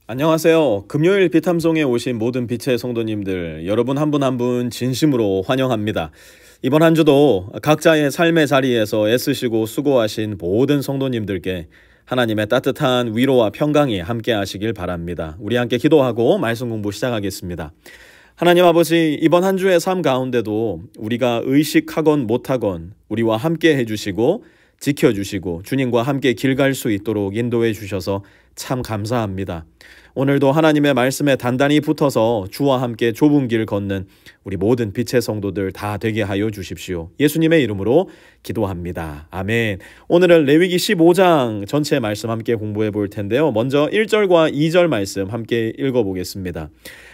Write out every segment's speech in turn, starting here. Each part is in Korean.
안녕하세요. 금요일 비탐송에 오신 모든 빛의 성도님들, 여러분 한 분 한 분 진심으로 환영합니다. 이번 한 주도 각자의 삶의 자리에서 애쓰시고 수고하신 모든 성도님들께 하나님의 따뜻한 위로와 평강이 함께 하시길 바랍니다. 우리 함께 기도하고 말씀 공부 시작하겠습니다. 하나님 아버지, 이번 한 주의 삶 가운데도 우리가 의식하건 못하건 우리와 함께 해주시고 지켜주시고 주님과 함께 길 갈 수 있도록 인도해 주셔서 참 감사합니다. 오늘도 하나님의 말씀에 단단히 붙어서 주와 함께 좁은 길 걷는 우리 모든 빛의 성도들 다 되게 하여 주십시오. 예수님의 이름으로 기도합니다. 아멘. 오늘은 레위기 15장 전체 말씀 함께 공부해 볼 텐데요. 먼저 1절과 2절 말씀 함께 읽어보겠습니다.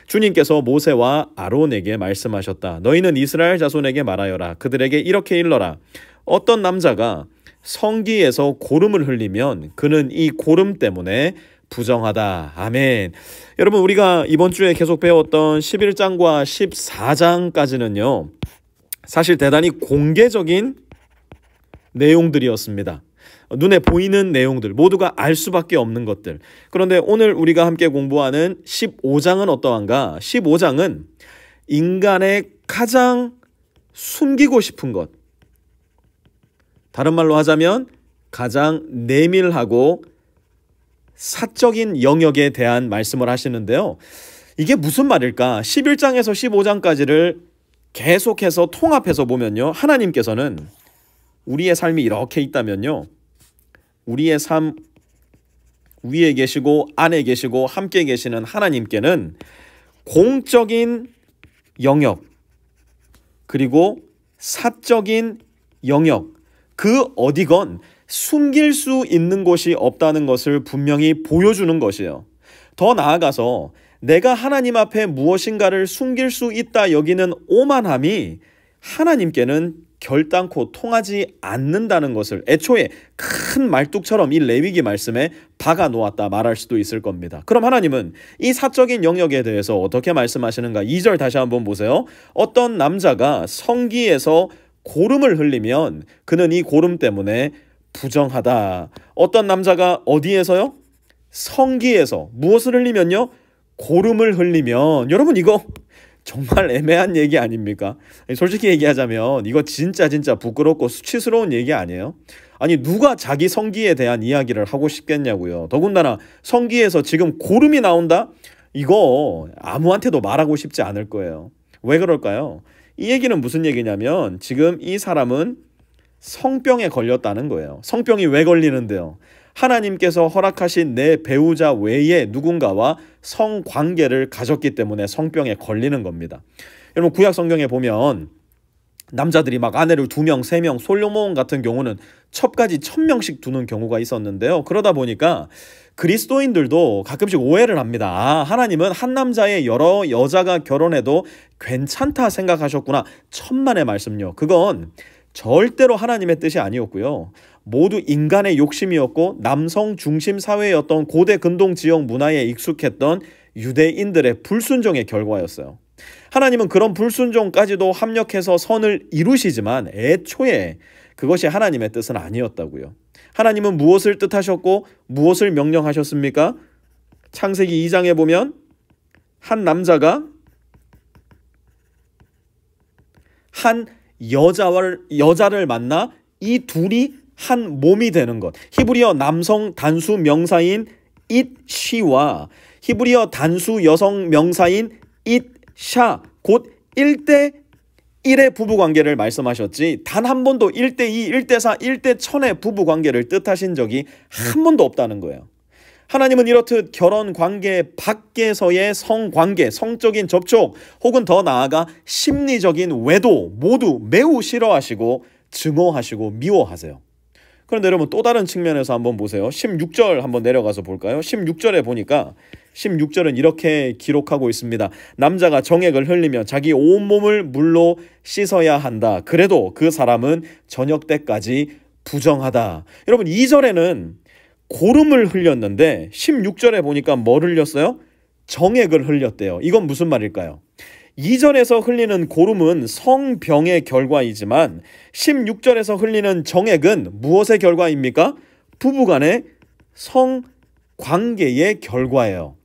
주님께서 모세와 아론에게 말씀하셨다. 너희는 이스라엘 자손에게 말하여라. 그들에게 이렇게 일러라. 어떤 남자가 성기에서 고름을 흘리면 그는 이 고름 때문에 부정하다. 아멘. 여러분, 우리가 이번 주에 계속 배웠던 11장과 14장까지는요, 사실 대단히 공개적인 내용들이었습니다. 눈에 보이는 내용들, 모두가 알 수밖에 없는 것들. 그런데 오늘 우리가 함께 공부하는 15장은 어떠한가? 15장은 인간의 가장 숨기고 싶은 것, 다른 말로 하자면 가장 내밀하고 사적인 영역에 대한 말씀을 하시는데요. 이게 무슨 말일까? 11장에서 15장까지를 계속해서 통합해서 보면요, 하나님께서는 우리의 삶이 이렇게 있다면요, 우리의 삶 위에 계시고 안에 계시고 함께 계시는 하나님께는 공적인 영역 그리고 사적인 영역, 그 어디건 숨길 수 있는 곳이 없다는 것을 분명히 보여주는 것이에요. 더 나아가서 내가 하나님 앞에 무엇인가를 숨길 수 있다 여기는 오만함이 하나님께는 결단코 통하지 않는다는 것을 애초에 큰 말뚝처럼 이 레위기 말씀에 박아 놓았다 말할 수도 있을 겁니다. 그럼 하나님은 이 사적인 영역에 대해서 어떻게 말씀하시는가? 2절 다시 한번 보세요. 어떤 남자가 성기에서 고름을 흘리면 그는 이 고름 때문에 부정하다. 어떤 남자가 어디에서요? 성기에서 무엇을 흘리면요? 고름을 흘리면. 여러분, 이거 정말 애매한 얘기 아닙니까? 솔직히 얘기하자면 이거 진짜 부끄럽고 수치스러운 얘기 아니에요? 아니, 누가 자기 성기에 대한 이야기를 하고 싶겠냐고요. 더군다나 성기에서 지금 고름이 나온다? 이거 아무한테도 말하고 싶지 않을 거예요. 왜 그럴까요? 이 얘기는 무슨 얘기냐면 지금 이 사람은 성병에 걸렸다는 거예요. 성병이 왜 걸리는데요? 하나님께서 허락하신 내 배우자 외에 누군가와 성관계를 가졌기 때문에 성병에 걸리는 겁니다. 여러분, 구약 성경에 보면 남자들이 막 아내를 2명, 3명, 솔로몬 같은 경우는 첩까지 1000명씩 두는 경우가 있었는데요. 그러다 보니까 그리스도인들도 가끔씩 오해를 합니다. 아, 하나님은 한 남자의 여러 여자가 결혼해도 괜찮다 생각하셨구나. 천만의 말씀요. 그건 절대로 하나님의 뜻이 아니었고요. 모두 인간의 욕심이었고 남성 중심 사회였던 고대 근동 지역 문화에 익숙했던 유대인들의 불순종의 결과였어요. 하나님은 그런 불순종까지도 합력해서 선을 이루시지만 애초에 그것이 하나님의 뜻은 아니었다고요. 하나님은 무엇을 뜻하셨고 무엇을 명령하셨습니까? 창세기 2장에 보면 한 남자가 한 여자를 만나 이 둘이 한 몸이 되는 것. 히브리어 남성 단수 명사인 it시와 히브리어 단수 여성 명사인 it샤 곧 1대1의 부부관계를 말씀하셨지 단 한 번도 1대2, 1대4, 1대1000의 부부관계를 뜻하신 적이 한 번도 없다는 거예요. 하나님은 이렇듯 결혼관계 밖에서의 성관계, 성적인 접촉 혹은 더 나아가 심리적인 외도 모두 매우 싫어하시고 증오하시고 미워하세요. 그런데 여러분, 또 다른 측면에서 한번 보세요. 16절 한번 내려가서 볼까요? 16절에 보니까 16절은 이렇게 기록하고 있습니다. 남자가 정액을 흘리면 자기 온몸을 물로 씻어야 한다. 그래도 그 사람은 저녁 때까지 부정하다. 여러분, 2절에는 고름을 흘렸는데 16절에 보니까 뭘 흘렸어요? 정액을 흘렸대요. 이건 무슨 말일까요? 2절에서 흘리는 고름은 성병의 결과이지만 16절에서 흘리는 정액은 무엇의 결과입니까? 부부간의 성관계의 결과예요.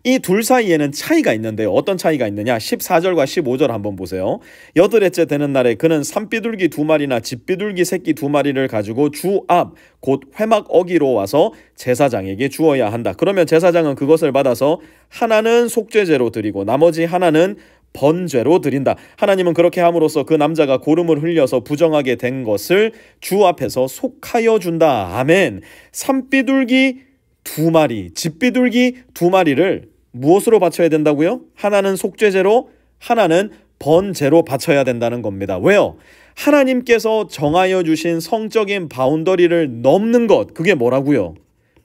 이 둘 사이에는 차이가 있는데요. 어떤 차이가 있느냐? 14절과 15절 한번 보세요. 여덟째 되는 날에 그는 산비둘기 2마리나 집비둘기 새끼 2마리를 가지고 주 앞 곧 회막 어기로 와서 제사장에게 주어야 한다. 그러면 제사장은 그것을 받아서 하나는 속죄제로 드리고 나머지 하나는 번죄로 드린다. 하나님은 그렇게 함으로써 그 남자가 고름을 흘려서 부정하게 된 것을 주 앞에서 속하여 준다. 아멘. 산비둘기 2마리, 집비둘기 2마리를 무엇으로 바쳐야 된다고요? 하나는 속죄제로, 하나는 번제로 바쳐야 된다는 겁니다. 왜요? 하나님께서 정하여 주신 성적인 바운더리를 넘는 것, 그게 뭐라고요?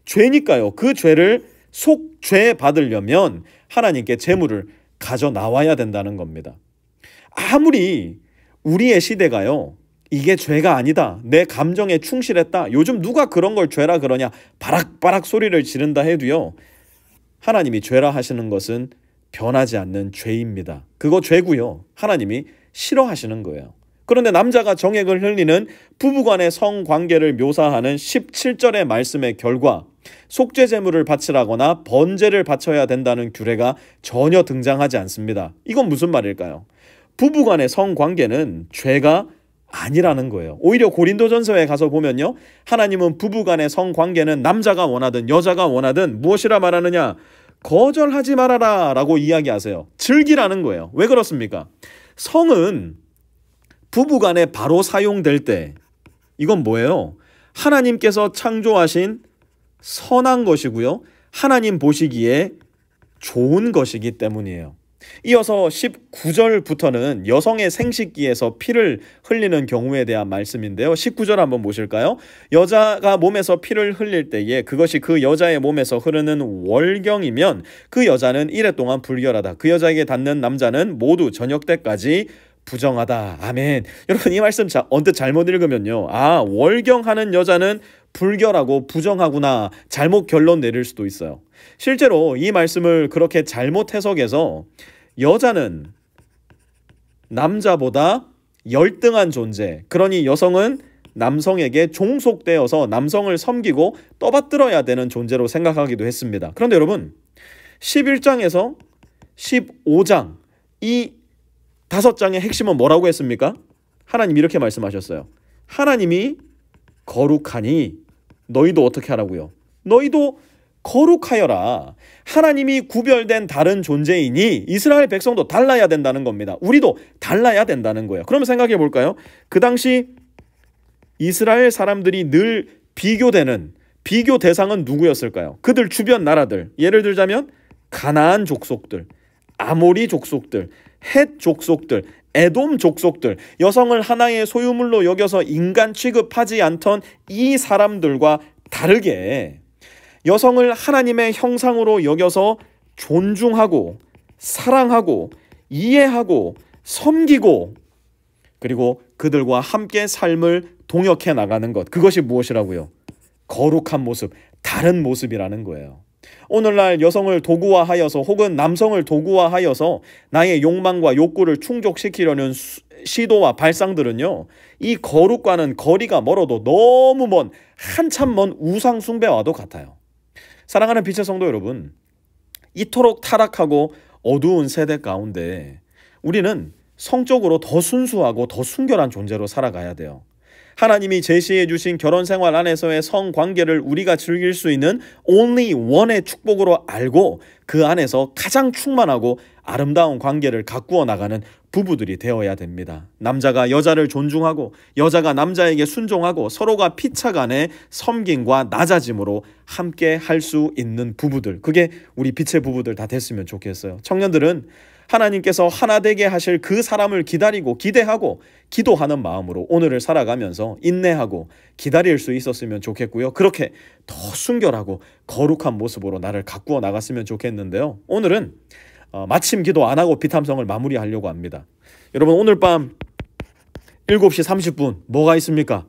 죄니까요. 그 죄를 속죄 받으려면 하나님께 제물을 가져 나와야 된다는 겁니다. 아무리 우리의 시대가요, 이게 죄가 아니다, 내 감정에 충실했다, 요즘 누가 그런 걸 죄라 그러냐, 바락바락 소리를 지른다 해도요, 하나님이 죄라 하시는 것은 변하지 않는 죄입니다. 그거 죄고요, 하나님이 싫어하시는 거예요. 그런데 남자가 정액을 흘리는 부부간의 성관계를 묘사하는 17절의 말씀의 결과 속죄 제물을 바치라거나 번제를 바쳐야 된다는 규례가 전혀 등장하지 않습니다. 이건 무슨 말일까요? 부부간의 성관계는 죄가 아니라는 거예요. 오히려 고린도전서에 가서 보면요, 하나님은 부부간의 성관계는 남자가 원하든 여자가 원하든 무엇이라 말하느냐? 거절하지 말아라 라고 이야기하세요. 즐기라는 거예요. 왜 그렇습니까? 성은 부부간에 바로 사용될 때 이건 뭐예요? 하나님께서 창조하신 선한 것이고요, 하나님 보시기에 좋은 것이기 때문이에요. 이어서 19절부터는 여성의 생식기에서 피를 흘리는 경우에 대한 말씀인데요. 19절 한번 보실까요? 여자가 몸에서 피를 흘릴 때에 그것이 그 여자의 몸에서 흐르는 월경이면 그 여자는 이래 동안 불결하다. 그 여자에게 닿는 남자는 모두 저녁 때까지 부정하다. 아멘. 여러분, 이 말씀 언뜻 잘못 읽으면요, 아, 월경하는 여자는 불결하고 부정하구나, 잘못 결론 내릴 수도 있어요. 실제로 이 말씀을 그렇게 잘못 해석해서 여자는 남자보다 열등한 존재, 그러니 여성은 남성에게 종속되어서 남성을 섬기고 떠받들어야 되는 존재로 생각하기도 했습니다. 그런데 여러분, 11장에서 15장 이 5장의 핵심은 뭐라고 했습니까? 하나님 이렇게 말씀하셨어요. 하나님이 거룩하니 너희도 어떻게 하라고요? 너희도 거룩하여라. 하나님이 구별된 다른 존재이니 이스라엘 백성도 달라야 된다는 겁니다. 우리도 달라야 된다는 거예요. 그러면 생각해 볼까요? 그 당시 이스라엘 사람들이 늘 비교되는 비교 대상은 누구였을까요? 그들 주변 나라들, 예를 들자면 가나안 족속들, 아모리 족속들, 헷 족속들, 에돔 족속들, 여성을 하나의 소유물로 여겨서 인간 취급하지 않던 이 사람들과 다르게 여성을 하나님의 형상으로 여겨서 존중하고 사랑하고 이해하고 섬기고 그리고 그들과 함께 삶을 동역해 나가는 것, 그것이 무엇이라고요? 거룩한 모습, 다른 모습이라는 거예요. 오늘날 여성을 도구화하여서 혹은 남성을 도구화하여서 나의 욕망과 욕구를 충족시키려는 시도와 발상들은요, 이 거룩과는 거리가 멀어도 너무 먼, 한참 먼 우상 숭배와도 같아요. 사랑하는 빛의 성도 여러분, 이토록 타락하고 어두운 세대 가운데 우리는 성적으로 더 순수하고 더 순결한 존재로 살아가야 돼요. 하나님이 제시해 주신 결혼 생활 안에서의 성관계를 우리가 즐길 수 있는 only one의 축복으로 알고 그 안에서 가장 충만하고 아름다운 관계를 가꾸어 나가는 부부들이 되어야 됩니다. 남자가 여자를 존중하고 여자가 남자에게 순종하고 서로가 피차간의 섬김과 낮아짐으로 함께 할 수 있는 부부들, 그게 우리 빛의 부부들 다 됐으면 좋겠어요. 청년들은 하나님께서 하나 되게 하실 그 사람을 기다리고 기대하고 기도하는 마음으로 오늘을 살아가면서 인내하고 기다릴 수 있었으면 좋겠고요. 그렇게 더 순결하고 거룩한 모습으로 나를 가꾸어 나갔으면 좋겠는데요. 오늘은 마침 기도 안 하고 비탐성을 마무리하려고 합니다. 여러분, 오늘 밤 7시 30분 뭐가 있습니까?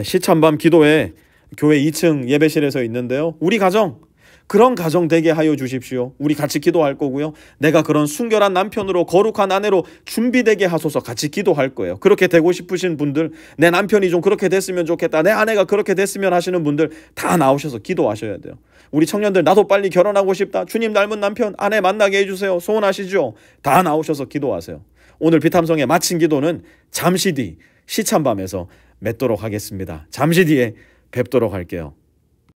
시찬밤 기도회 교회 2층 예배실에서 있는데요. 우리 가정 그런 가정 되게 하여 주십시오. 우리 같이 기도할 거고요. 내가 그런 순결한 남편으로 거룩한 아내로 준비되게 하소서 같이 기도할 거예요. 그렇게 되고 싶으신 분들, 내 남편이 좀 그렇게 됐으면 좋겠다, 내 아내가 그렇게 됐으면 하시는 분들 다 나오셔서 기도하셔야 돼요. 우리 청년들 나도 빨리 결혼하고 싶다, 주님 닮은 남편, 아내 만나게 해주세요, 소원하시죠? 다 나오셔서 기도하세요. 오늘 비탐성의 마친 기도는 잠시 뒤 시찬밤에서 맺도록 하겠습니다. 잠시 뒤에 뵙도록 할게요.